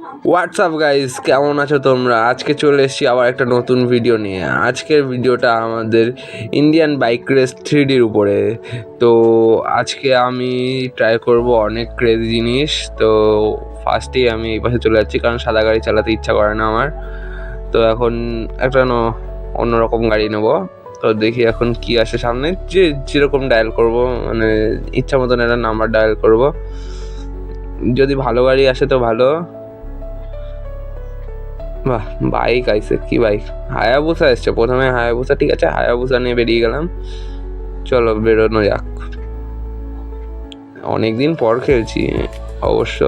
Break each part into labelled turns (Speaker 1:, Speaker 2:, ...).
Speaker 1: WhatsApp guys, কেমন আছো তোমরা? আজকে চলে এসেছি আবার একটা নতুন ভিডিও নিয়ে। আজকের ভিডিওটা আমাদের ইন্ডিয়ান বাইক রেস 3Dর উপরে। তো আজকে আমি ট্রাই করব অনেক ক্রেজি জিনিস। তো ফার্স্টেই আমি এই পাশে চলে যাচ্ছি, কারণ সাদা গাড়ি চালাতে ইচ্ছা করে না আমার। তো এখন একটা অন্যরকম গাড়ি নেব। তো দেখি এখন কি আসে সামনে, যেরকম ডায়াল করব, মানে ইচ্ছা মতন একটা নাম্বার ডায়াল করব। যদি ভালো গাড়ি আসে তো ভালো। বাহ, বাইক আইসে, কি বাইক? হায়াবুসা এসছে প্রথমে। হায়াবুসা, ঠিক আছে, হায়াবুসা নিয়ে বেরিয়ে গেলাম। চলো বেরোনো যাক। অনেকদিন পর খেলছি অবশ্য,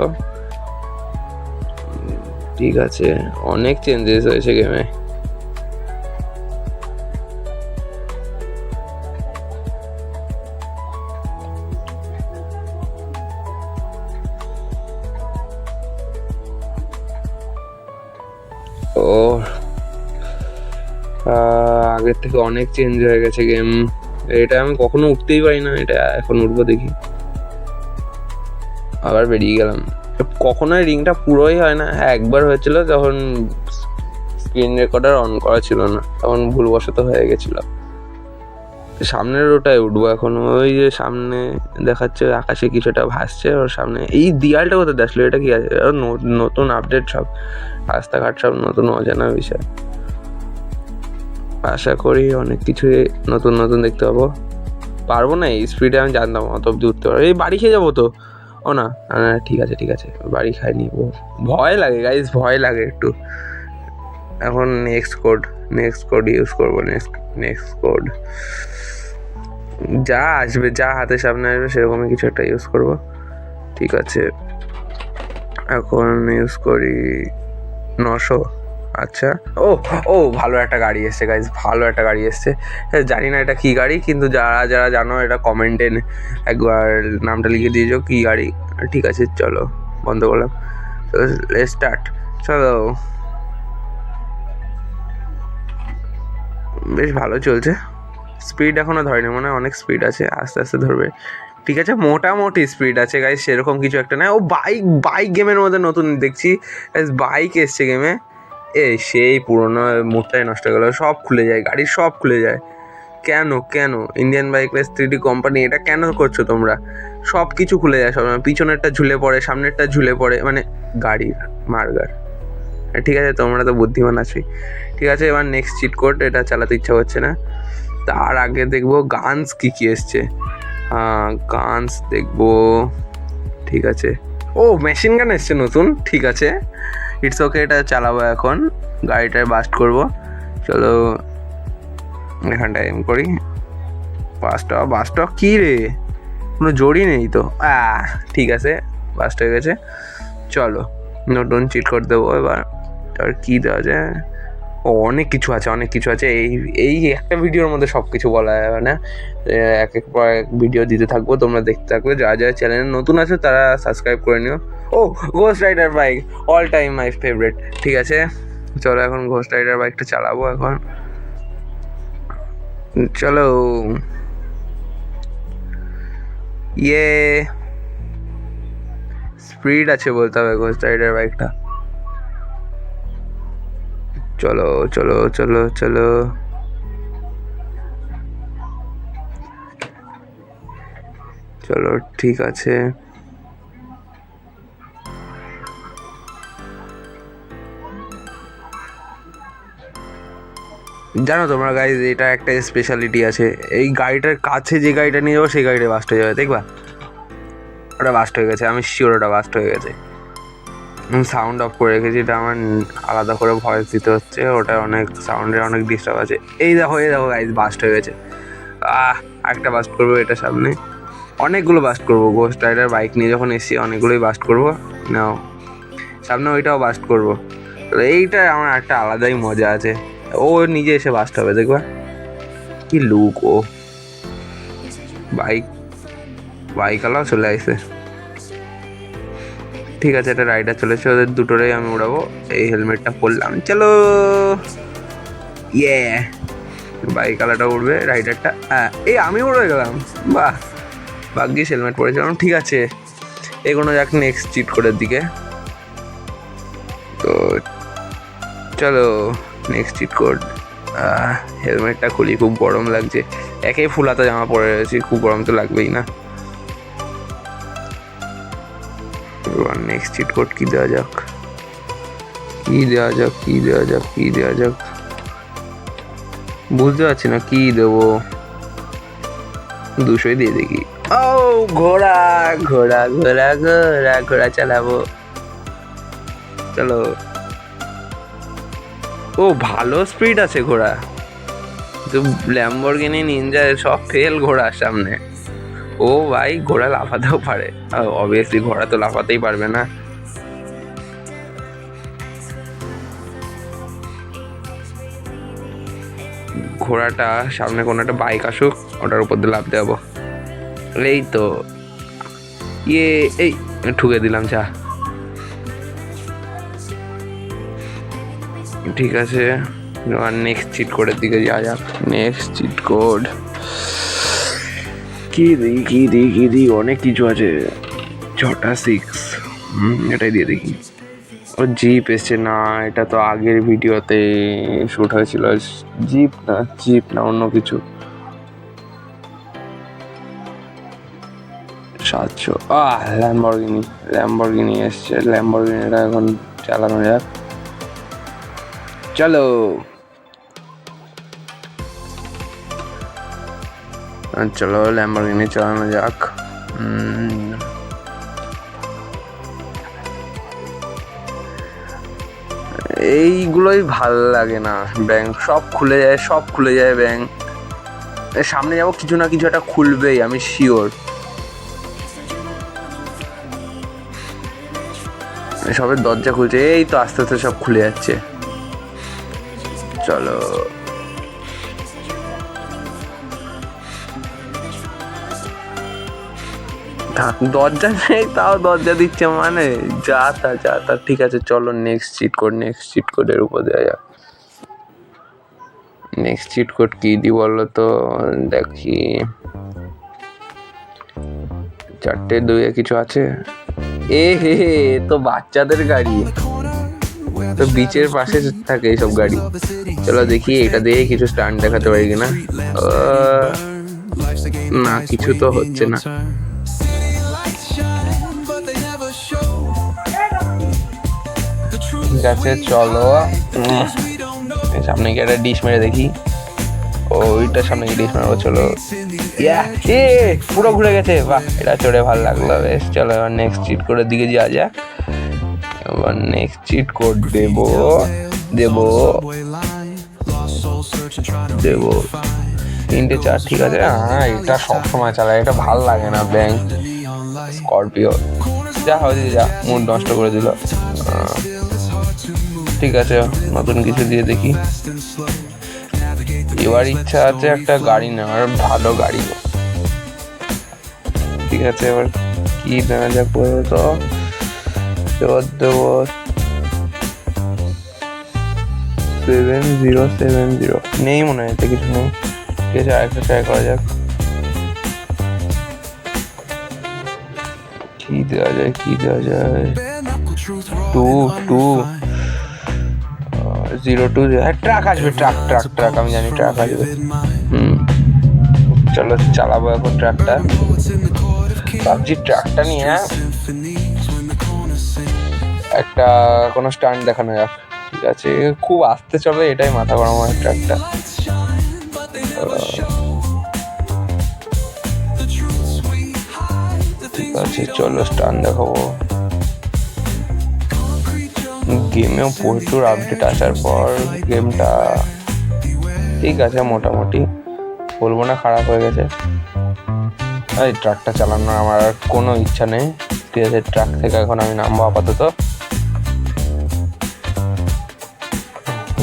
Speaker 1: ঠিক আছে। অনেক চেঞ্জেস হয়েছে গেমে। ও, আগের থেকে অনেক চেঞ্জ হয়ে গেছে গেম। এটা আমি কখনো উঠতেই পারি না, এটা এখন উঠবো দেখি। আবার বেরিয়ে গেলাম। কখনোই রিংটা পুরোই হয় না। একবার হয়েছিল, যখন স্ক্রিন রেকর্ডার অন করা ছিল না, তখন ভুলবশত হয়ে গেছিল। সামনের ওটায় উঠবো এখন। ওই যে সামনে দেখাচ্ছে আকাশে কিছুটা ভাসছে, ওর সামনে। এই দিয়ালটা কোথায় আসলো? এটা কি আছে? নতুন আপডেট, সব রাস্তাঘাট সব নতুন, অজানা বিষয়। আশা করি অনেক কিছুই নতুন নতুন দেখতে পাবো। পারবো না, এই স্পিডে আমি জানতাম অত অব্দি উঠতে পারবো। এই বাড়ি খেয়ে যাবো তো। ও না, ঠিক আছে ঠিক আছে, বাড়ি খাইনি। ভয় লাগে গাইস, ভয় লাগে একটু। এখন নেক্সট কোড ইউজ করবো। নেক্সট কোড যা আসবে, যা হাতের সামনে আসবে, সেরকমই কিছু একটা ইউজ করব। ঠিক আছে, এখন ইউজ করি 900। আচ্ছা, ও ও ভালো একটা গাড়ি এসছে গাইজ, ভালো একটা গাড়ি এসছে। জানি না এটা কী গাড়ি, কিন্তু যারা যারা জানো এটা কমেন্টে একবার নামটা লিখে দিয়েছো কী গাড়ি। ঠিক আছে, চলো বন্ধ করলাম। স্টার্ট, চলো। বেশ ভালো চলছে। স্পিড এখনও ধরেনি, মনে হয় অনেক স্পিড আছে, আস্তে আস্তে ধরবে। ঠিক আছে, মোটামুটি স্পিড আছে গাইজ, সেরকম কিছু একটা না। ও বাইক গেমের মধ্যে নতুন দেখছি বাইক এসছে গেমে। সেই পুরোনো মুডটাই নষ্ট হয়ে গেলো। সব খুলে যায়, গাড়ি সব খুলে যায়। কেন Indian bike race 3D company এটা কেন করছো তোমরা? সব কিছু খুলে যায় সব, পিছনেরটা ঝুলে পড়ে, সামনেরটা ঝুলে পড়ে, মানে গাড়ির মার্গার। ঠিক আছে, তোমরা তো বুদ্ধিমান আছোই। ঠিক আছে, এবার নেক্সট চিট কোড, এটা চালাতে ইচ্ছা হচ্ছে না। তার আগে দেখবো গানস কি এসছে। গানস দেখবো। ঠিক আছে, ও মেশিন গান এসছে নতুন। ঠিক আছে, ইটস ওকে, এটা চালাবো এখন। গাড়িটায় বাস্ট করব। চলো এখানটায় এম করি। বাসটা কী রে, কোনো জড়ি নেই তো। ঠিক আছে, বাস্ট হয়ে গেছে। চলো নতুন চিট কোড দেবো এবার। আর কী দেওয়া যায়? অনেক কিছু আছে। এই একটা ভিডিওর মধ্যে সব কিছু বলা যাবে না। এক এক পর এক ভিডিও দিতে থাকবো, তোমরা দেখতে থাকবে। যারা চ্যানেলে নতুন আছে তারা সাবস্ক্রাইব করে নিও। ও, ghost rider bike, all time my favourite. ঠিক আছে, চলো এখন ঘোস্ট রাইডার বাইকটা চালাবো এখন। চলো, স্পিড আছে বলতে হবে ঘোস্ট রাইডার বাইকটা। চলো চলো চলো চলো, চলো ঠিক আছে। জানো তোমরা গাইজ, এটা একটা স্পেশালিটি আছে। এই গাড়িটার কাছে যে গাড়িটা নিয়ে যাবো, সেই গাড়িটা বাস্ট হয়ে যাবে, দেখবা। ওটা বাস্ট হয়ে গেছে, আমি শিওর ওটা বাস্ট হয়ে গেছে। সাউন্ড অফ করে রেখেছি, এটা আমার আলাদা করে ভয়েস দিতে হচ্ছে। ওটা অনেক সাউন্ডের অনেক ডিস্টার্ব আছে। এই দেখো গাইজ, বাস্ট হয়ে গেছে। একটা বাস্ট করবো এটা সামনে, অনেকগুলো বাস্ট করবো। ঘোস্ট রাইডার বাইক নিয়ে যখন এসছি অনেকগুলোই বাস্ট করবো। নাও সামনে ওইটাও বাস্ট করবো। এইটা আমার একটা আলাদাই মজা আছে। ও নিজে এসে বাস্ট হবে, দেখবা কি লুক। ও বাইকওয়ালাও চলে আসছে। ঠিক আছে, এটা রাইডার চলেছে, ওদের দুটোরেই আমি উড়াবো। এই হেলমেটটা পরলাম, চলো। বাইকওয়ালাটা উঠবে, রাইডারটা। এই আমি উড়ে গেলাম, বাহ, ভাগ্যিস হেলমেট পরেছিলাম। ঠিক আছে, এগোনো যাক নেক্সট চিট কোডের দিকে। তো চলো নেক্সট চিট কোড। হেলমেটটা খুলি, খুব গরম লাগছে, একেই ফুল হাতা জামা পরে রয়েছি, খুব গরম তো লাগবেই না। এবার নেক্সট চিট কোড কি দেওয়া যাক, কি দেওয়া যাক, কি দেওয়া যাক, কি দেওয়া যাক, বুঝতে পারছি না কি দেবো। 200 দিয়ে দেখি। ও ঘোড়া ঘোড়া ঘোড়া ঘোড়া ঘোড়া চালাবো, চলো। ও ভালো স্পিড আছে ঘোড়া, তো ল্যাম্বরগিনি নিনজা সব ফেল ঘোড়ার সামনে। ও ভাই ঘোড়া লাফাতেও পারে, অবভিয়াসলি ঘোড়া তো লাফাতেই পারবে না। ঘোড়াটা সামনে কোনো একটা বাইক আসুক, ওটার উপর দিয়ে লাফ দেবো। এই তো এই ঠুকে দিলাম, চা ঠিক আছে। নেক্সট চিট কোডের দিকে যাওয়া যাক। নেক্সট চিট কোড কি দিই, অনেক কিছু আছে। 6টা 6, এটাই দিয়ে দেখি। ও জিপ এসছে না, এটা তো আগের ভিডিওতে শুট হয়েছিল। জিপ না অন্য কিছু। 700 ল্যাম্বরগিনি এসছে। ল্যাম্বরগিনিটা এখন চালানো যাক, চলো। চলো ল্যাম্বরগিনি চালানো যাক। এইগুলোই ভাল লাগে না, ব্যাংক সব খুলে যায় ব্যাংক। সামনে যাবো, কিছু না কিছু একটা খুলবেই, আমি শিওর। সবের দরজা খুলছে, এই তো আস্তে আস্তে সব খুলে যাচ্ছে, চলো। দরজা নেই তাও দরজা দিচ্ছে, মানে যা তা ঠিক আছে। চলো নেক্সট চিট কোডের উপর দেওয়া যাক। নেক্সট চিট কোড কি দি বলো তো, দেখি। 4টে 2 কিছু আছে। হে তো বাচ্চাদের গাড়ি, তো বিচের পাশে থাকে এইসব গাড়ি। চলো দেখি এটা দিয়ে কিছু স্টান্ট দেখাতে পারি কিনা। না কিছু তো হচ্ছে না। ঠিক আছে চলো, সামনে গিয়ে একটা ডিশ মেরে দেখি। ওইটার সামনে গিয়ে ডিশ মারবো, চলো। পুরো ঘুরে গেছে, বাহ এটা চড়ে ভালো লাগলো বেশ। চলো এবার নেক্সট চিট কোডের দিকে যাওয়া যাক। এবার নেক্সট চিট কোড দেবো 3টে 4, ঠিক আছে। হ্যাঁ এটা সবসময় চালায়, এটা ভাল লাগে না। ব্যাংক স্করপিও যা হয় যা, মুড নষ্ট করে দিল। ঠিক আছে নতুন কিছু দিয়ে দেখি। এবার ইচ্ছা আছে একটা গাড়ি নেওয়ার, ভালো গাড়ি। ঠিক আছে এবার কি দেওয়া যাক তো, দেবো 7070 নেই মনে হয়, এতে কিছু নেই। ঠিক আছে আরেকটা ট্রাই করা যাক, কি দেওয়া যায় 220 ট্রাক আসবে, ট্রাক আমি জানি ট্রাক আসবে। চলো চালাবো এখন ট্রাকটা। ভাবছি ট্রাকটা নিয়ে একটা কোনো স্টান্ট দেখানো যাক। ঠিক আছে খুব আস্তে চলে, এটাই মাথা গরম হয় ট্রাকটা। ঠিক আছে চলো স্টান্ট দেখাবো। গেমেও প্রচুর আপডেট আসার পর গেমটা ঠিক আছে মোটামুটি, বলবো না খারাপ হয়ে গেছে। এই ট্রাকটা চালানোর আমার আর কোনো ইচ্ছা নেই। ঠিক আছে ট্রাক থেকে এখন আমি নামবো আপাতত।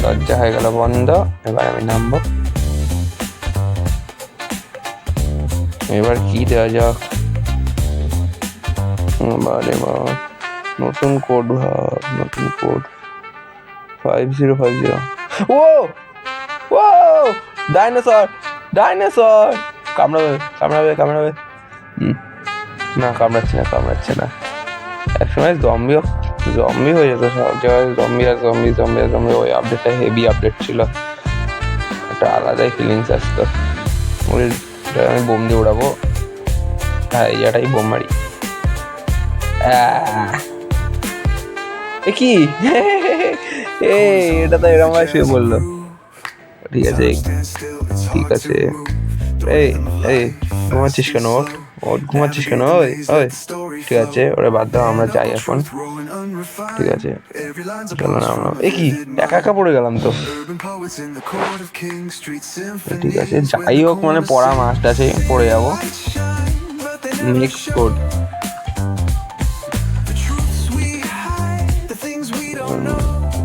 Speaker 1: দরজা হয়ে গেল বন্ধ, এবার আমি নামবো। এবার কি দেওয়া যাক, নতুন কোড 5050। ও ডাইনোসর কামড়াবে। না কামড়াচ্ছে না। একসময় জম্বিও জম্বি হয়ে যেত সব জায়গায়, জম্বি আর জম্বি জম্বি আর জম্বি। ওই আপডেটটা হেভি আপডেট ছিল, একটা আলাদাই ফিলিংস আসতো। আমি বোম দিয়ে উড়াবো, হ্যাঁ এই জায়গাটাই বোম মারি। এ কি এটা তো এরকম ভাবে শুয়ে বললো। ঠিক আছে ঠিক আছে, এই এই ঘুমাচ্ছিস কেন? ওট ওট ঘুমাচ্ছিস কেন? ওই ওই ঠিক আছে, ওরা বাদ দাও, আমরা যাই এখন। ঠিক আছে চলো না, আমরা এ কি একা একা পড়ে গেলাম তো। ঠিক আছে যাই হোক, মানে পড়া মাস্ট আছে, পড়ে যাবো। নেক্সট কোড,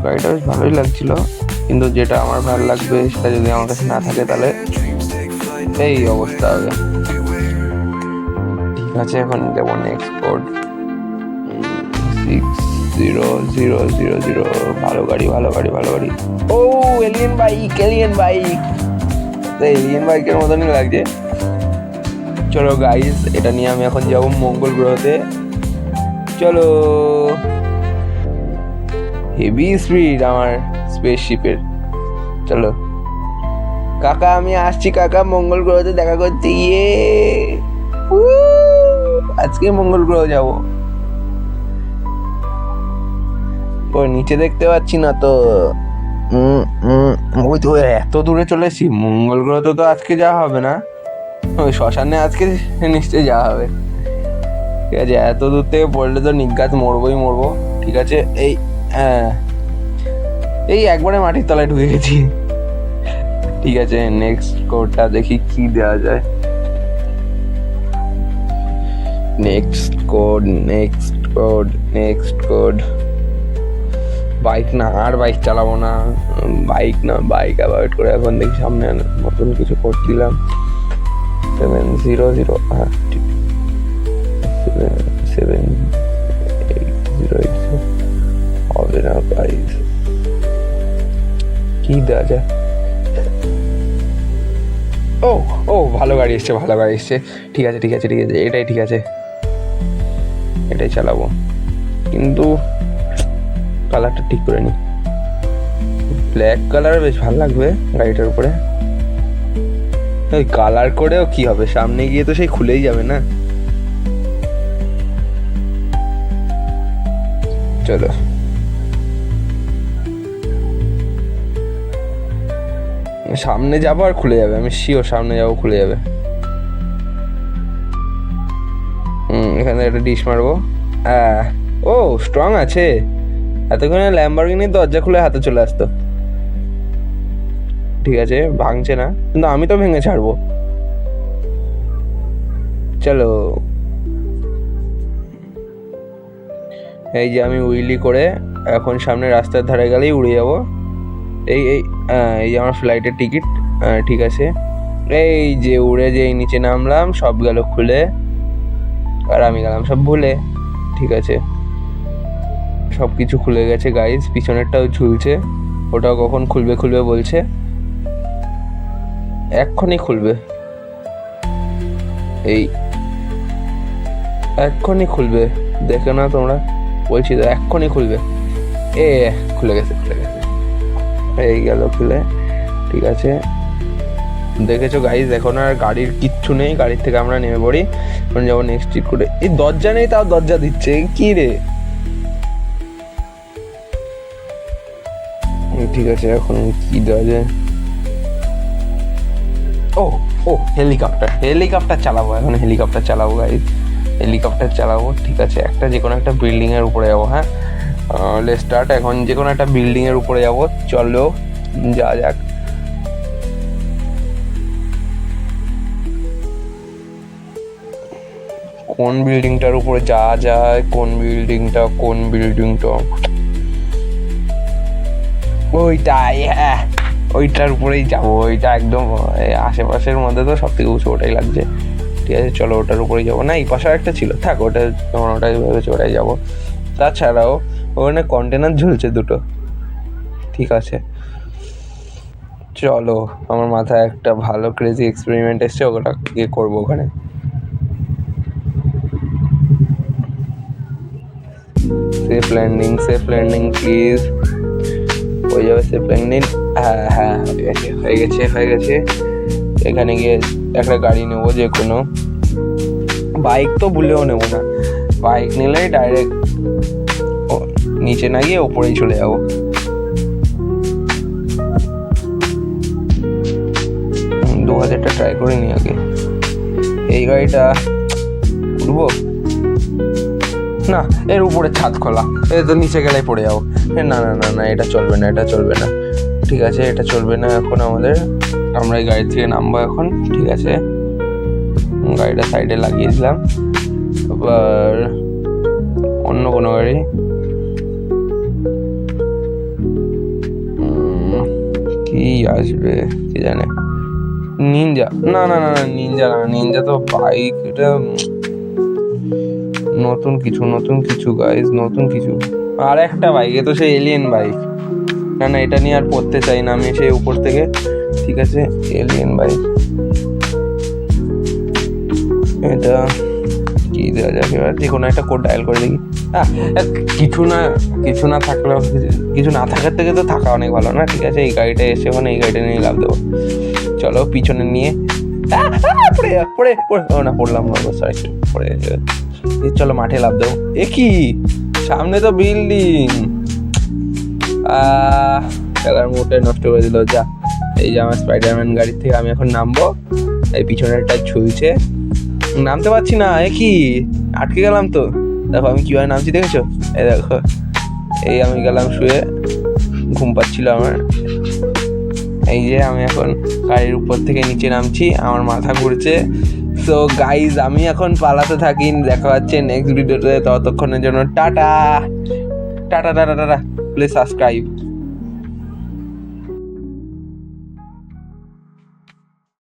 Speaker 1: গাড়িটা বেশ ভালোই লাগছিল, কিন্তু যেটা আমার ভালো লাগবে সেটা যদি আমার কাছে না থাকে তাহলে এই অবস্থা হবে। ঠিক আছে এখন দেবো নেক্সট কোড 600000। ভালো গাড়ি ভালো গাড়ি ভালো গাড়ি। ও alien bike, alien bike, alien বাইকের মতনই লাগছে। চলো গাইস, এটা নিয়ে আমি এখন যাবো মঙ্গল গ্রহতে। চলো, হেভি স্পিড আমার স্পেসশিপের। চলো কাকা, আমি আসছি কাকা, মঙ্গল গ্রহতে দেখা করতে গিয়ে। আজকে মঙ্গল গ্রহ যাব। ও নিচে দেখতে পাচ্ছি না তো, ওই তো এত দূরে চলে এসেছি। মঙ্গল গ্রহতে তো আজকে যাওয়া হবে না, ওই শ্মশানে আজকে নিশ্চয়ই যাওয়া হবে। ঠিক আছে, এত দূর থেকে পড়লে তো নিজ্ঞাত মরবোই মরবো। ঠিক আছে এই হ্যাঁ, এই একবারে মাটির তলায় ঢুকে গেছি। ঠিক আছে নেক্সট কোডটা দেখি কি দেওয়া যায়। Next code next code next code. Bike না, আর বাইক চালাবো না, বাইক না, বাইক অ্যাভয়েড করে এখন দেখি সামনে নতুন কিছু কোড দিলাম। 700, হ্যাঁ ঠিক, 78080 হবে না গাইস, কি দেওয়া যায়? ও ও ভালো গাড়ি এসছে, ভালো গাড়ি এসছে। ঠিক আছে ঠিক আছে ঠিক আছে, এটাই ঠিক আছে, এটাই চালাবো। কিন্তু কালারটা ঠিক করে নি, ব্ল্যাক কালার বেশ ভালো লাগবে গাড়িটার উপরে। ওই কালার করেও কি হবে, সামনে গিয়ে তো সেই খুলেই যাবে না। চলো সামনে যাবো আর খুলে যাবে, আমি শিওর সামনে যাবো খুলে যাবে। এখানে একটা ডিশ মারবো। ও স্ট্রং আছে, এতক্ষণে ল্যাম্বরগিনির দরজা খুলে হাতে চলে আসতো। ঠিক আছে ভাঙছে না, কিন্তু আমি তো ভেঙে ছাড়বো। চলো এই যে আমি উইলি করে এখন সামনে রাস্তার ধারে গেলেই উড়ে যাবো। এই এই এই যে আমার ফ্লাইটের টিকিট। ঠিক আছে, এই যে উড়ে যেই নিচে নামলাম সব গেল খুলে, আর আমি গেলাম সব ভুলে। ঠিক আছে সব কিছু খুলে গেছে গাইজ, পিছনেরটাও ঝুলছে, ওটাও কখন খুলবে খুলবে বলছে, এক্ষুনি খুলবে, এই এক্ষুনি খুলবে, দেখো না তোমরা, বলছি তো এক্ষুনি খুলবে। খুলে গেছে খুলে গেছে, এই গেল খুলে। ঠিক আছে দেখেছো গাইজ, এখন আর গাড়ির কিচ্ছু নেই, গাড়ির থেকে আমরা নেমে পড়ি, এখন যাবো নেক্সট ট্রিপ করে। এই দরজা নেই তাও দরজা দিচ্ছে, কি রে? ঠিক আছে এখন কি দেওয়া যায়? ও ও হেলিকপ্টার, হেলিকপ্টার চালাবো এখন, হেলিকপ্টার চালাবো গাইজ, হেলিকপ্টার চালাবো। ঠিক আছে একটা যে কোনো একটা বিল্ডিং এর উপরে যাবো। হ্যাঁ লেটস স্টার্ট, এখন যে কোনো একটা বিল্ডিং এর উপরে যাবো, চলো যা যাক। কোন বিল্ডিংটার উপরে যাওয়া যায়, কোন বিল্ডিংটা, কোন বিল্ডিংটা? ওইটাই, হ্যাঁ ওইটার উপরেই যাবো, ওইটা একদম আশেপাশের মধ্যে তো সব থেকে উঁচু ওটাই লাগছে। ঠিক আছে চলো ওটার উপরেই যাবো। না এই পাশে একটা ছিল, থাক ওটা, তখন ওটাই ভেবেছি ওটাই যাবো। তাছাড়াও ওখানে কন্টেনার ঝুলছে দুটো। ঠিক আছে চলো, আমার মাথায় একটা ভালো ক্রেজি এক্সপেরিমেন্ট এসছে, ওটা গিয়ে করবো ওখানে। সেফ ল্যান্ডিং প্লিজ, হয়ে যাবে সেফ ল্যান্ডিং। হ্যাঁ হয়ে গেছে। এখানে গিয়ে একটা গাড়ি নেবো, যে কোনো বাইক তো ভুলেও নেবো না, বাইক নিলেই ডাইরেক্ট নিচে না গিয়ে ওপরেই চলে যাবো। দু হাজারটা ট্রাই করে নি আগে। এই গাড়িটা উঠবো না, এর উপরে ছাদ খোলা, এ তো নিচে গেলে পড়ে যাবো। না এটা চলবে না, ঠিক আছে এটা চলবে না এখন আমাদের। আমরা এই গাড়ি থেকে নামবো এখন, ঠিক আছে। গাড়িটা সাইডে লাগিয়ে দিলাম, আবার অন্য কোনো গাড়ি। কি আসবে কি জানে, নিনজা। না নিনজা তো বাইক, এটা নতুন কিছু গাইজ, নতুন কিছু। আর একটা বাইক, এ তো সেই এলিয়েন বাইক। না এটা নিয়ে আর পড়তে চাই না আমি সেই উপর থেকে, ঠিক আছে। এলিয়েন বাইক, এটা কি দেওয়া যাবে এবার, যে কোনো একটা কোড ডায়াল করে দেখি। কিছু না থাকলেও, কিছু না থাকার থেকে তো থাকা অনেক ভালো না, ঠিক আছে। এই গাড়িটা এসে মানে এই গাড়িটা নিয়ে লাভ দেবো। চলো পিছনে নিয়ে পড়লাম না, সরি পড়ে গেছে। চলো মাঠে লাভ দেবো। এ কি, সামনে তো বিল্ডিং, খেলার মুডটা নষ্ট করে দিল। যা, এই যে আমার স্পাইডারম্যান গাড়ির থেকে আমি এখন নামবো। এই পিছনেরটা ছুঁইছে, নামতে পারছি না। এ কি, আটকে গেলাম তো। দেখো আমি কিভাবে নামছি, দেখেছো? এই দেখো, এই আমি গেলাম শুয়ে, ঘুম পাচ্ছিল আমার। এই যে আমি এখন গাড়ির উপর থেকে নিচে নামছি, আমার মাথা ঘুরছে। সো গাইজ, আমি এখন পালাতে থাকি। দেখা হচ্ছে নেক্সট ভিডিওতে, ততক্ষণের জন্য টাটা। Please subscribe.